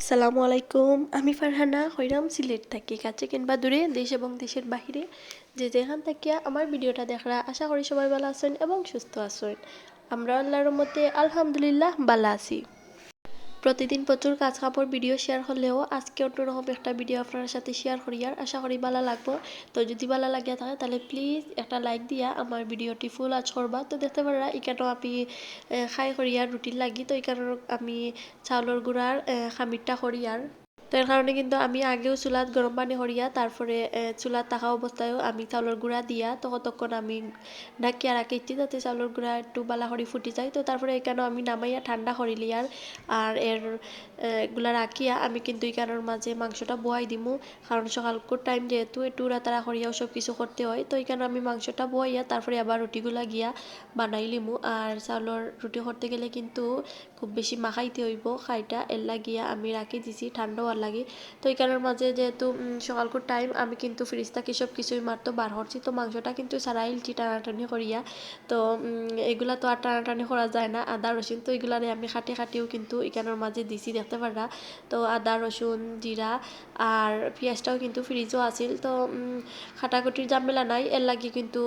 আসসালামু আলাইকুম। আমি ফারহানা হইরাম সিলেট থাকি কাছে কিংবা দূরে দেশ এবং দেশের বাহিরে যে যেখান থাকিয়া আমার ভিডিওটা দেখরা আশা করি সবাই ভালো আছেন এবং সুস্থ আছেন। আমরা আল্লাহর রহমতে আলহামদুলিল্লাহ ভালো আছি। প্রতিদিন প্রচুর কাজ কাপড় ভিডিও শেয়ার হলেও আজকে অন্যরকম একটা ভিডিও আপনার সাথে শেয়ার করি আর আশা করি ভালো লাগবো। তো যদি ভালো লাগিয়া থাকে তাহলে প্লিজ একটা লাইক দিয়া আমার ভিডিওটি ফুল আজ করবা। তো দেখতে পারা এখানেও আমি খাই করিয়ার রুটিন লাগি, তো এখানে আমি চাউলের গুঁড়ার খামিরটা করি আর তো এর কারণে কিন্তু আমি আগেও চুলাত গরম পানি করিয়া তারপরে চুলাত থাকা অবস্থায়ও আমি চাউলের গুঁড়া দিয়া তো কতক্ষণ আমি ঢাকিয়া রাখিছি যাতে চাউলের গুঁড়া একটু বালা করে ফুটি যায়। তো তারপরে এখানেও আমি নামাইয়া ঠান্ডা করিলি আর এর গুলা রাখিয়া আমি কিন্তু এখানের মাঝে মাংসটা বয়াই দিমু, কারণ সকালকুর টাইম যেহেতু একটু রাতারা করিয়াও সব কিছু করতে হয়। তো এখানে আমি মাংসটা বয়াইয়া তারপরে আবার রুটিগুলা গিয়া বানাই লিমু। আর চাউলের রুটি করতে গেলে কিন্তু খুব বেশি মাখাইতে হইব খাইটা, এর লাগিয়া আমি রাখি দিছি ঠান্ডা হওয়ার লাগে। তো এখানের মাঝে যেহেতু সকালকুর টাইম আমি কিন্তু ফ্রিজ থাকি সব কিছুই মাত্র বার করছি, তো মাংসটা কিন্তু সারাইলছি টানাটানি করিয়া। তো এগুলা তো আর টানাটানি করা যায় না, আদা রসুন তো এগুলারে আমি খাটিও কিন্তু এখানের মাঝে দিছি দেখতে পারা। তো আদা রসুন জিরা আর পেঁয়াজটাও কিন্তু ফ্রিজও আছিল, তো খাটাকুটির ঝামেলা নাই, এর লাগে কিন্তু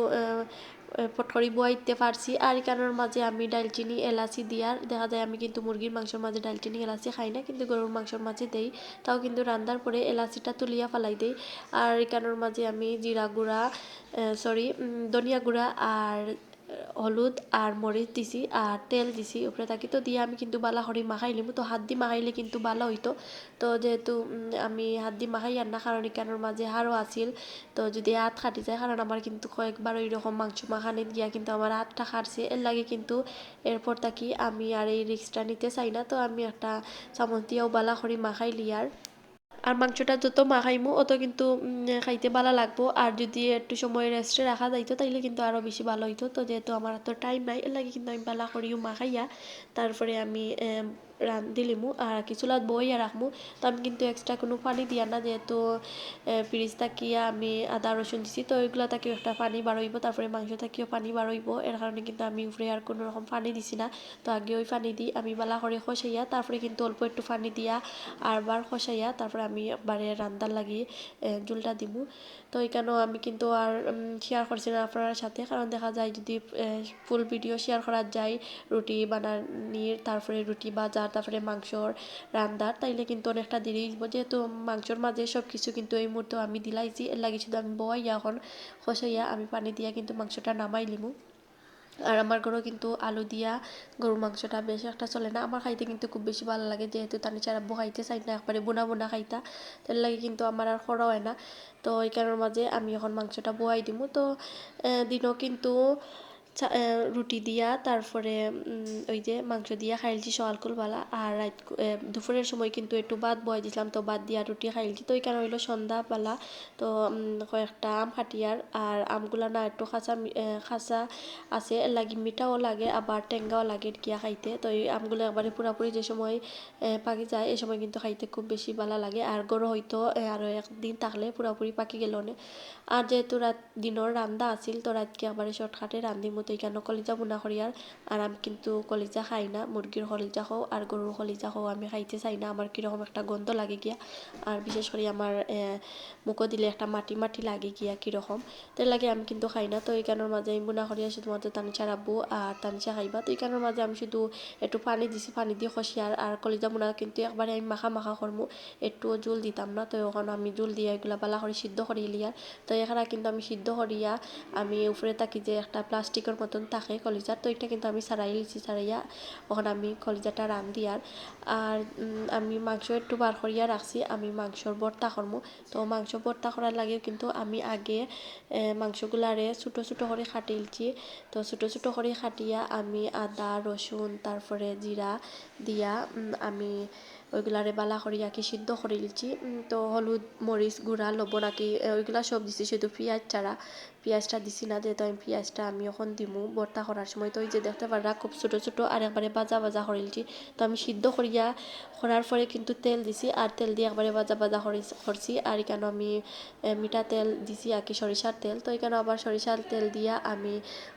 পটকরি বয়াইতে পারছি। আর এখানের মাঝে আমি ডালচিনি এলাচি দিয়ার দেখা যায় আমি কিন্তু মুরগির মাংসের মাঝে ডালচিনি এলাচি খাই না, কিন্তু গরুর মাংসের মাঝে দেই, তাও কিন্তু রান্নার পরে এলাচিটা তুলিয়া ফেলাই দেই। আর এখানের মাঝে আমি জিরা গুঁড়া ধনিয়া গুঁড়া আর হলুদ আর মরিচ দিছি আর তেল দিছি উপরে থাকি, তো দিয়ে আমি কিন্তু বালা করি মাখাই লিমু। তো হাত দিয়ে মাখাইলে কিন্তু বালা হইতো, তো যেহেতু আমি হাত দিয়ে মাখাই আর না, কারণ এখানের মাঝে হাড়ও আছিল, তো যদি হাত খাটি যায়, কারণ আমার কিন্তু কয়েকবার ওই রকম মাংস মাখানিত গিয়া কিন্তু আমার হাতটা খাটছে, এর লাগে কিন্তু এরপর থাকি আমি আর এই রিস্কটা নিতে চাই না। তো আমি একটা চামচ দিয়েও বালা করি মাখাই লিয়ার আর মাংসটা যত মাখাইমু অত কিন্তু খাইতে ভালো লাগবো। আর যদি একটু সময় রেস্টে রাখা যাইতো তাইলে কিন্তু আরও বেশি ভালো হইতো। তো যেহেতু আমার তো টাইম নাই, এর লাগে কিন্তু আমি বালা করিও মাখাইয়া তারপরে আমি রান্ধি লিমু আর কিছু লাত বইয়া রাখমু। তো আমি কিন্তু এক্সট্রা কোনো পানি দিয়া না, যেহেতু ফ্রিজ থাকিয়া আমি আদা রসুন দিছি, তো ওইগুলা থাকিও একটা পানি বাড়ইব, তারপরে মাংস থাকিও পানি বাড়ইব, এর কারণে কিন্তু আমি উপরে আর কোনো রকম পানি দিছি না। তো আগে ওই পানি দিই আমি বালা করে খসাইয়া তারপরে কিন্তু অল্প একটু পানি দিয়া আরবার খসাইয়া তারপরে আমি একবারে রান্দার লাগি জুলটা দিমু। তো এখানেও আমি কিন্তু আর শেয়ার করছি না আপনার সাথে, কারণ দেখা যায় যদি ফুল ভিডিও শেয়ার করা যায় রুটি বানানির, তারপরে রুটি বাজার, তারপরে মাংসর রান্দার, তাইলে কিন্তু অনেকটা দেরি হইব। যেহেতু মাংসর মাঝে সব কিছু কিন্তু এই মুহূর্তে আমি দিলাইছি, এর লাগে শুধু আমি বয়াইয়া এখন খসাইয়া আমি পানি দিয়া কিন্তু মাংসটা নামাই লিমু। আর আমার ঘরেও কিন্তু আলু দিয়া গরুর মাংসটা বেশ একটা চলে না, আমার খাইতে কিন্তু খুব বেশি ভালো লাগে, যেহেতু তানি ছাড়া খাইতে চাই না, একবারে বোনা বোনা খাইতা, তার লাগে কিন্তু আমার আর করা হয় না। তো এই কারণের মাঝে আমি এখন মাংসটা বয়াই দিমু। তো দিনও কিন্তু রুটি দিয়া তারপরে ওই যে মাংস দিয়া খাইলছি সকালবেলা, আর দুপুরের সময় কিন্তু একটু ভাত বয়াই দিছিলাম, তো ভাত দিয়া রুটি খাইলছি। তো এই কারণে হইলো সন্ধ্যাবেলা তো কয়েকটা আম খাটিয়ার আর আমগুলা না একটু খাঁচা আছে, এর লাগে মিঠাও লাগে আবার টেঙ্গাও লাগে কিয়া খাইতে। তো এই আমগুলো একবারে পুরাপুরি যে সময় পাকি যায় এই সময় কিন্তু খাইতে খুব বেশি ভালো লাগে, আর গরো হয়তো আরও একদিন থাকলে পুরাপুরি পাকি গেল না। আর যেহেতু দিনের রান্দা আছিল, তো রাতকে একবারে শর্টকাটে রান্ধির মতো এখানে কলিজা বুনা করিয়ার। আর আমি কিন্তু কলিজা খাই না, মুরগির কলিজা খাও আর গরুর কলিজা খাও আমি খাইতে চাই না, আমার কীরকম একটা গন্ধ লাগে গিয়া, আর বিশেষ করে আমার মুখো দিলে একটা মাটি মাটি লাগে গিয়া কীরকম, তো লাগে আমি কিন্তু খাই না। তো এইখানের মাঝে আমি বুনা করিয়া শুধুমাত্র তানিশা রাখবো আর তানিশা খাইবা। তো এইখানের মাঝে আমি শুধু একটু পানি দিছি, পানি দিয়ে খসিয়ার আর কলিজা বুনা কিন্তু একবারে আমি মাখা মাখা করবো, একটুও জল দিতাম না। তো এখন আমি জল দিয়ে এগুলা বালা করে সিদ্ধ করি লিয়ার। তো এখানে কিন্তু আমি সিদ্ধ করিয়া আমি উপরে তাকি যে একটা প্লাস্টিকের মতন থাকে কলিজার, তো এটা কিন্তু আমি ছাড়াই লিছি, ছাড়াইয়া ওখান আমি কলিজাটা রান্ধি আর আমি মাংস একটু বার করিয়া রাখছি, আমি মাংসর ভর্তা করবো। তো মাংস ভর্তা করার লাগেও কিন্তু আমি আগে মাংসগুলারে ছোটো ছোটো করে কাটিলছি। তো ছোটো ছোটো করে কাটিয়া আমি আদা রসুন তারপরে জিরা দিয়া আমি ওইগুলারে বালা করিয়া কি সিদ্ধ করে লিছি। তো হলুদ মরিচ গুঁড়া লবণ আঁকি ওইগুলা সব দিছি, শুধু পেঁয়াজ ছাড়া, পেঁয়াজটা দিছি না, যেহেতু আমি পেঁয়াজটা আমি এখন দিব দিমু ভর্তা করার সময়। তো এই যে দেখতে পারা খুব ছোটো ছোটো আর একবারে ভাজা ভাজা করেছি। তো আমি সিদ্ধ করার পরে কিন্তু তেল দিছি আর তেল দিয়ে একবারে ভাজা ভাজা করছি। আর এখানে আমি মিঠা তেল দিছি আর কি সরিষার তেল। তো এখানে আবার সরিষার তেল দিয়া আমি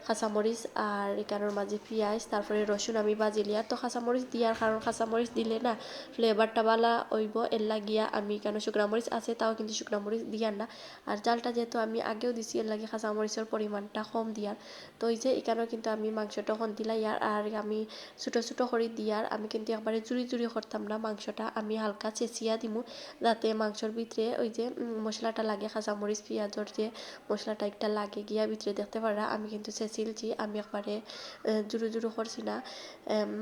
কাঁচামরিচ আর এখানের মাঝে পেঁয়াজ তারপরে রসুন আমি ভাজি লিয়া। তো কাঁচামরিচ দিয়ার কারণ কাঁচামরিচ দিলে না ফ্লেভারটা ভালো হইব, এর লাগিয়া আমি কেন শুকনা মরিচ আছে তাও কিন্তু শুকনা মরিচ দিয়ার না। আর জালটা যেহেতু আমি আগেও দিছি এর লাগে কাঁচামরিচের পরিমাণটা কম দিয়ার। তো এই যে এখানেও কিন্তু আমি মাংসটা কম দিলাই আর আমি ছোটো ছোটো করে দিয়ার আমি কিন্তু একবারে জুড়ি জুড়ি করতাম না মাংসটা, আমি হালকা চেঁচিয়া দিমু যাতে মাংসর ভিতরে ওই যে মশলাটা লাগে কাঁচামরিচ পেঁয়াজর যে মশলাটা একটা লাগে গিয়া ভিতরে দেখতে পারা আমি কিন্তু চেঁচিলছি, আমি একবারে জুড়ো জুড়ো করছি না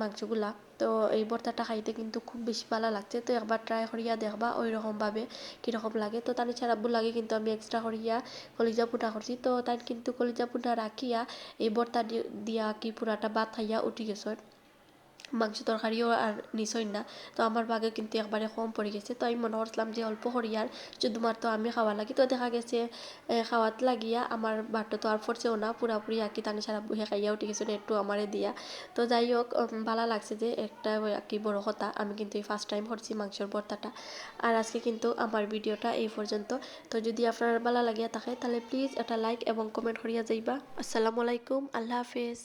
মাংসগুলা। তো এই ভর্তাটা খাইতে কিন্তু খুব বেশি ভালো লাগছে। তো একবার ট্রাই করিয়া দেখবা ওই রকমভাবে কীরকম লাগে। তো তার ছাড়া লাগে কিন্তু আমি এক্সট্রা করিয়া কলিজা পুটা করছি। তো তাই কিন্তু কলিজা পুটা রাখিয়া এই ভর্তা দিয়া কি পুরাটা ভাত খাইয়া উঠি গেছে, মাংস তরকারিও আর নিছই না। তো আমার ভাগে কিন্তু একবারে কম পড়ে গেছে। তো আমি মনে করছিলাম যে অল্প করিয়ার শুধুমাত্র আমি খাওয়া লাগি। তো দেখা গেছে খাওয়াত লাগিয়া আমার বাট্টো তো আর পড়ছেও না, পুরাপুরি আর কি তানি সারা বুহে খাইয়া উঠে গেছে একটু আমারে দিয়া। তো যাই হোক ভালো লাগছে যে একটা আর কি বড় কথা আমি কিন্তু এই ফার্স্ট টাইম করছি মাংসের ভর্তাটা। আর আজকে কিন্তু আমার ভিডিওটা এই পর্যন্ত। তো যদি আপনার ভালো লাগিয়া থাকে তাহলে প্লিজ একটা লাইক এবং কমেন্ট করিয়া যাইবা। আসসালামু আলাইকুম, আল্লাহ হাফেজ।